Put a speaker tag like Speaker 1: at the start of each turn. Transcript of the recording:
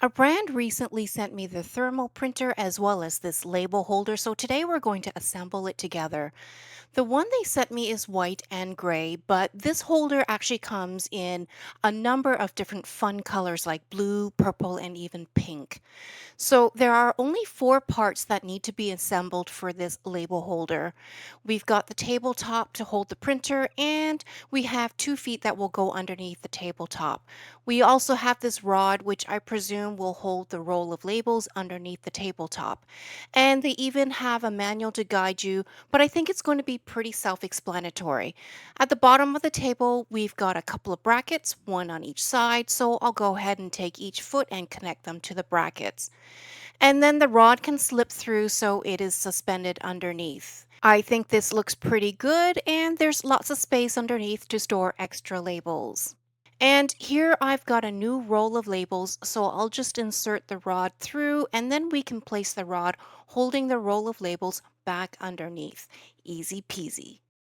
Speaker 1: A brand recently sent me the thermal printer as well as this label holder, so today we're going to assemble it together. The one they sent me is white and gray, but this holder actually comes in a number of different fun colors like blue, purple, and even pink. So there are only four parts that need to be assembled for this label holder. We've got the tabletop to hold the printer, and we have 2 feet that will go underneath the tabletop. We also have this rod, which I presume will hold the roll of labels underneath the tabletop. And they even have a manual to guide you, but I think it's going to be pretty self-explanatory. At the bottom of the table, we've got a couple of brackets, one on each side, so I'll go ahead and take each foot and connect them to the brackets. And then the rod can slip through so it is suspended underneath. I think this looks pretty good, and there's lots of space underneath to store extra labels. And here I've got a new roll of labels, so I'll just insert the rod through and then we can place the rod holding the roll of labels back underneath. Easy peasy.